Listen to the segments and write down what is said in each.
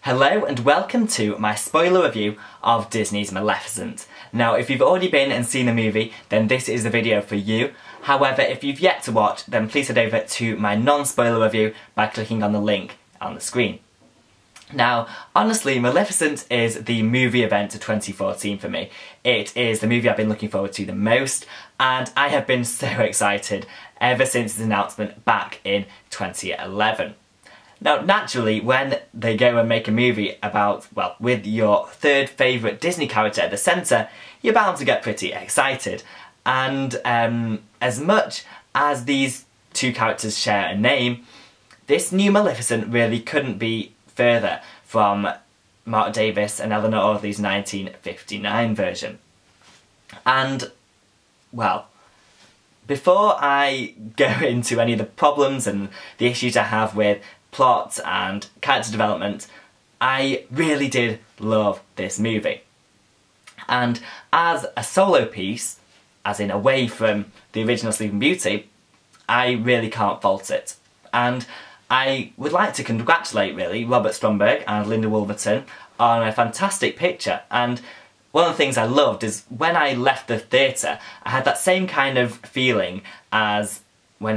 Hello and welcome to my spoiler review of Disney's Maleficent. Now, if you've already been and seen the movie, then this is the video for you. However, if you've yet to watch, then please head over to my non-spoiler review by clicking on the link on the screen. Now, honestly, Maleficent is the movie event of 2014 for me. It is the movie I've been looking forward to the most, and I have been so excited ever since its announcement back in 2011. Now, naturally, when they go and make a movie about, well, with your third favourite Disney character at the centre, you're bound to get pretty excited. And as much as these two characters share a name, this new Maleficent really couldn't be further from Mark Davis and Eleanor Audley's 1959 version. And, well, before I go into any of the problems and the issues I have with plot and character development, I really did love this movie. And as a solo piece, as in away from the original Sleeping Beauty, I really can't fault it. And I would like to congratulate, really, Robert Stromberg and Linda Wolverton on a fantastic picture. And one of the things I loved is when I left the theatre, I had that same kind of feeling as when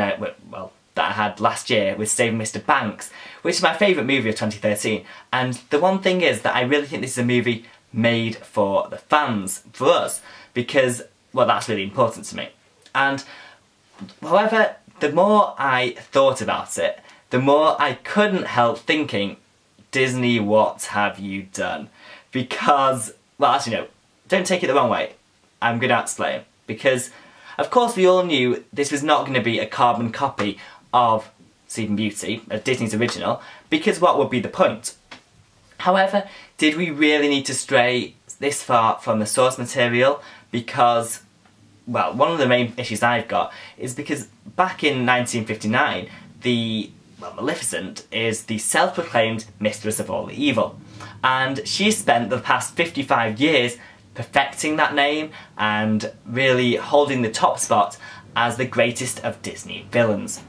that I had last year with Saving Mr. Banks, which is my favourite movie of 2013. And the one thing is that I really think this is a movie made for the fans, for us, because, well, that's really important to me. And, however, the more I thought about it, the more I couldn't help thinking, Disney, what have you done? Because, well, actually no, don't take it the wrong way. I'm going to explain. Because, of course, we all knew this was not going to be a carbon copy of Sleeping Beauty, Disney's original, because what would be the point? However, did we really need to stray this far from the source material? Because, well, one of the main issues I've got is because back in 1959, Maleficent is the self-proclaimed mistress of all evil. And she spent the past 55 years perfecting that name and really holding the top spot as the greatest of Disney villains.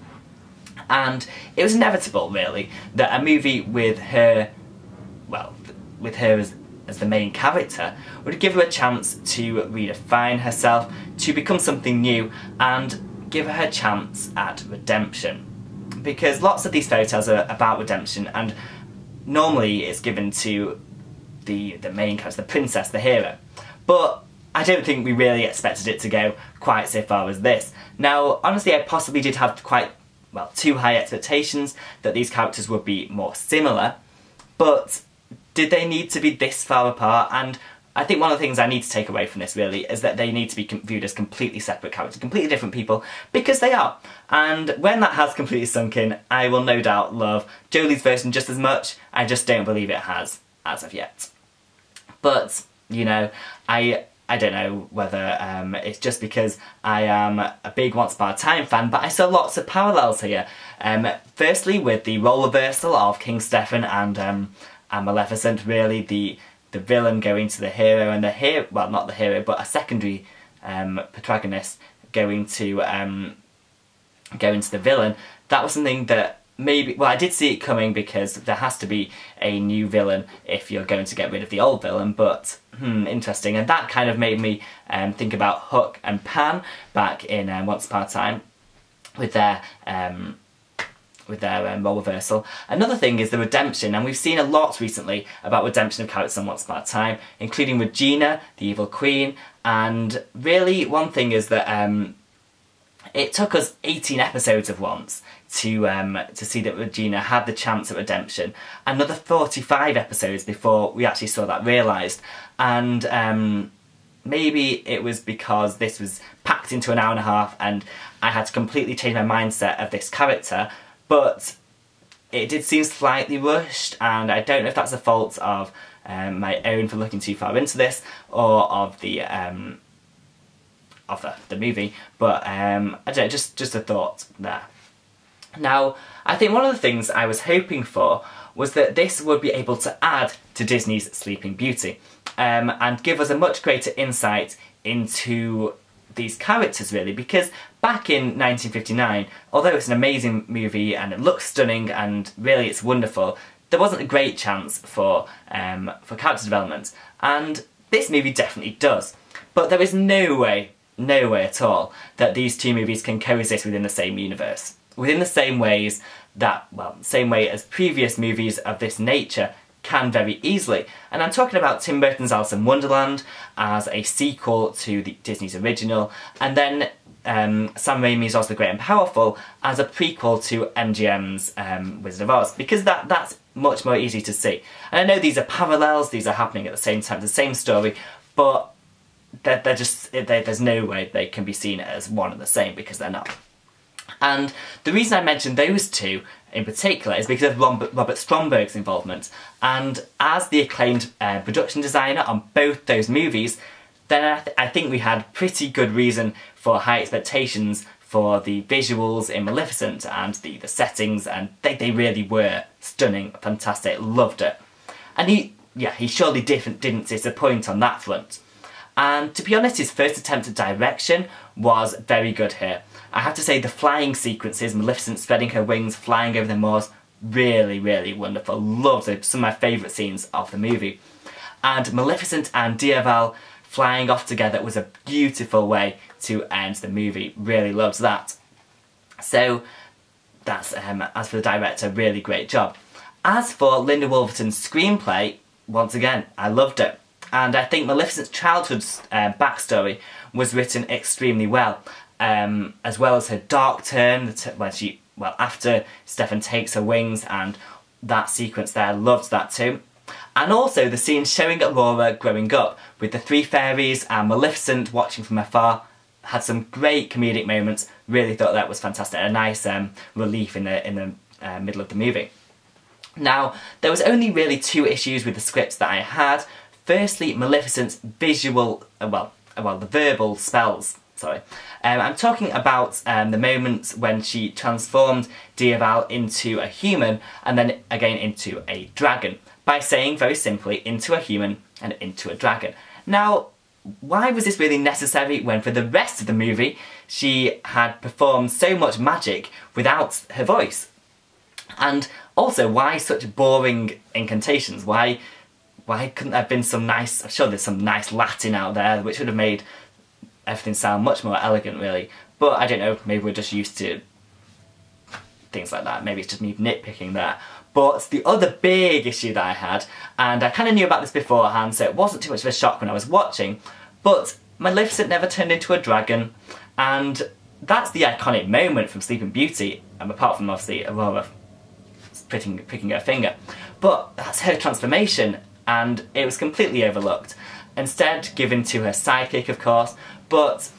And it was inevitable, really, that a movie with her, well, with her as the main character would give her a chance to redefine herself, to become something new, and give her a chance at redemption. Because lots of these fairy tales are about redemption, and normally it's given to the main character, the princess, the hero. But I don't think we really expected it to go quite so far as this. Now, honestly, I possibly did have too high expectations that these characters would be more similar, but did they need to be this far apart? And I think one of the things I need to take away from this, really, is that they need to be viewed as completely separate characters, completely different people, because they are. And when that has completely sunk in, I will no doubt love Jolie's version just as much. I just don't believe it has, as of yet. But, you know, I don't know whether it's just because I am a big Once Upon a Time fan, but I saw lots of parallels here. Firstly, with the role reversal of King Stefan and Maleficent, really, the villain going to the hero, and the hero, well, not the hero, but a secondary protagonist going to the villain. That was something that maybe, well, I did see it coming because there has to be a new villain if you're going to get rid of the old villain, but interesting. And that kind of made me think about Hook and Pan back in Once Upon a Time with their role reversal. Another thing is the redemption, and we've seen a lot recently about redemption of characters on Once Upon a Time, including Regina, the evil queen, and really one thing is that it took us 18 episodes of Once to see that Regina had the chance at redemption. Another 45 episodes before we actually saw that realised. And maybe it was because this was packed into an hour and a half and I had to completely change my mindset of this character, but it did seem slightly rushed, and I don't know if that's a fault of my own for looking too far into this, or of the movie, but I don't know, just a thought there. Now, I think one of the things I was hoping for was that this would be able to add to Disney's Sleeping Beauty, and give us a much greater insight into these characters, really, because back in 1959, although it's an amazing movie and it looks stunning and really it's wonderful, there wasn't a great chance for character development, and this movie definitely does. But there is no way at all that these two movies can coexist within the same universe. Within the same ways that, well, same way as previous movies of this nature can very easily. And I'm talking about Tim Burton's Alice in Wonderland as a sequel to Disney's original, and then Sam Raimi's Oz the Great and Powerful as a prequel to MGM's Wizard of Oz, because that's much more easy to see. And I know these are parallels, these are happening at the same time, the same story, but there's no way they can be seen as one and the same, because they're not. And the reason I mentioned those two in particular is because of Robert Stromberg's involvement, and as the acclaimed production designer on both those movies, then I think we had pretty good reason for high expectations for the visuals in Maleficent and the settings, and they really were stunning, fantastic, loved it. And he surely didn't disappoint on that front. And to be honest, his first attempt at direction was very good here. I have to say the flying sequences, Maleficent spreading her wings, flying over the moors, really, really wonderful. Loved it, some of my favourite scenes of the movie. And Maleficent and Diaval flying off together was a beautiful way to end the movie. Really loved that. So that's, as for the director, really great job. As for Linda Woolverton's screenplay, once again, I loved it. And I think Maleficent's childhood backstory was written extremely well as her dark turn when after Stefan takes her wings, and that sequence there, loved that too. And also the scene showing Aurora growing up with the three fairies and Maleficent watching from afar had some great comedic moments. Really thought that was fantastic, a nice relief in the middle of the movie. Now, there was only really two issues with the script that I had. Firstly, Maleficent's visual, the verbal spells, sorry. I'm talking about the moments when she transformed Diaval into a human and then again into a dragon, by saying very simply, into a human and into a dragon. Now, why was this really necessary when for the rest of the movie she had performed so much magic without her voice? And also, why such boring incantations? Why couldn't there have been some nice, I'm sure there's some nice Latin out there which would have made everything sound much more elegant, really. But I don't know, maybe we're just used to things like that. Maybe it's just me nitpicking there. But the other big issue that I had, and I kind of knew about this beforehand, so it wasn't too much of a shock when I was watching, but Maleficent never turned into a dragon, and that's the iconic moment from Sleeping Beauty, apart from obviously Aurora pricking her finger. But that's her transformation, and it was completely overlooked. Instead given to her sidekick, of course, but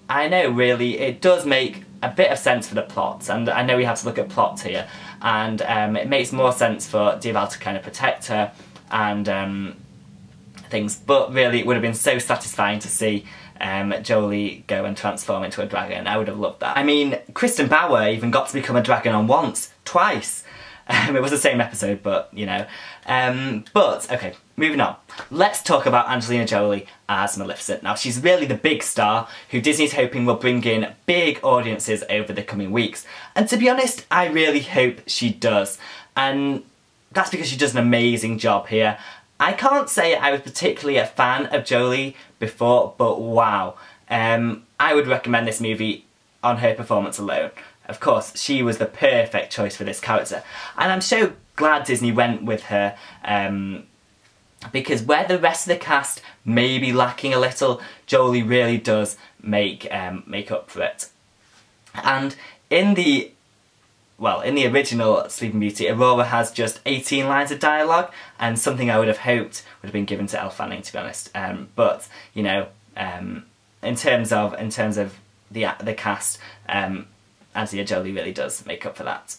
I know really it does make a bit of sense for the plot, and I know we have to look at plot here, and it makes more sense for Diaval to kind of protect her and things, but really it would have been so satisfying to see Jolie go and transform into a dragon. I would have loved that. I mean, Kristen Bauer even got to become a dragon on twice. It was the same episode, but, you know. But, okay, moving on. Let's talk about Angelina Jolie as Maleficent. Now, she's really the big star who Disney's hoping will bring in big audiences over the coming weeks. And to be honest, I really hope she does. And that's because she does an amazing job here. I can't say I was particularly a fan of Jolie before, but wow. I would recommend this movie on her performance alone. Of course, she was the perfect choice for this character. And I'm so glad Disney went with her, because where the rest of the cast may be lacking a little, Jolie really does make up for it. And in the original Sleeping Beauty, Aurora has just 18 lines of dialogue, and something I would have hoped would have been given to Elle Fanning, to be honest. But, you know, in terms of the cast, Angelina Jolie really does make up for that.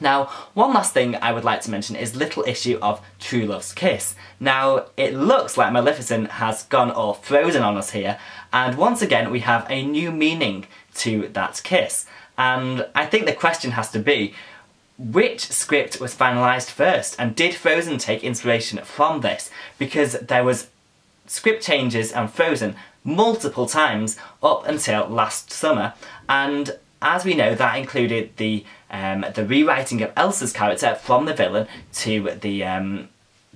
Now, one last thing I would like to mention is little issue of True Love's Kiss. Now, it looks like Maleficent has gone all Frozen on us here, and once again we have a new meaning to that kiss. And I think the question has to be, which script was finalised first, and did Frozen take inspiration from this? Because there was script changes on Frozen multiple times up until last summer, and as we know, that included the rewriting of Elsa's character from the villain to the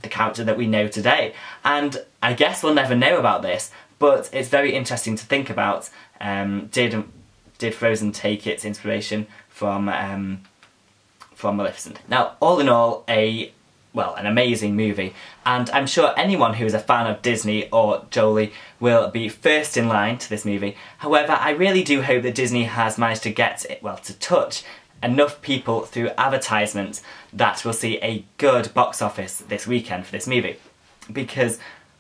character that we know today. And I guess we'll never know about this, but it's very interesting to think about. Did Frozen take its inspiration from Maleficent? Now, all in all, an amazing movie, and I'm sure anyone who is a fan of Disney or Jolie will be first in line to this movie. However, I really do hope that Disney has managed to to touch enough people through advertisement that we'll see a good box office this weekend for this movie. Because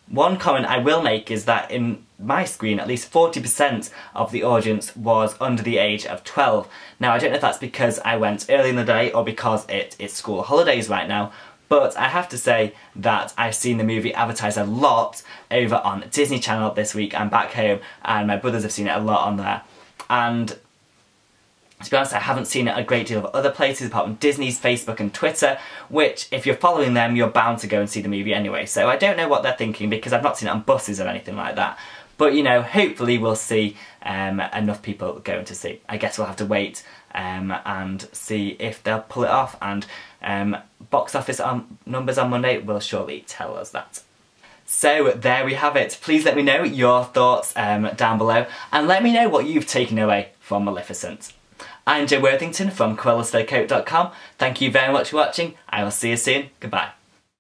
one comment I will make is that in my screen, at least 40% of the audience was under the age of 12. Now, I don't know if that's because I went early in the day or because it's school holidays right now, but I have to say that I've seen the movie advertised a lot over on Disney Channel this week. I'm back home and my brothers have seen it a lot on there. And to be honest, I haven't seen it a great deal of other places apart from Disney's Facebook and Twitter, which, if you're following them, you're bound to go and see the movie anyway. So I don't know what they're thinking because I've not seen it on buses or anything like that. But, you know, hopefully we'll see enough people going to see. I guess we'll have to wait and see if they'll pull it off, and box office numbers on Monday will surely tell us that. So there we have it. Please let me know your thoughts down below, and let me know what you've taken away from Maleficent. I'm Joe Worthington from CruellasFurCoat.com. Thank you very much for watching. I will see you soon. Goodbye.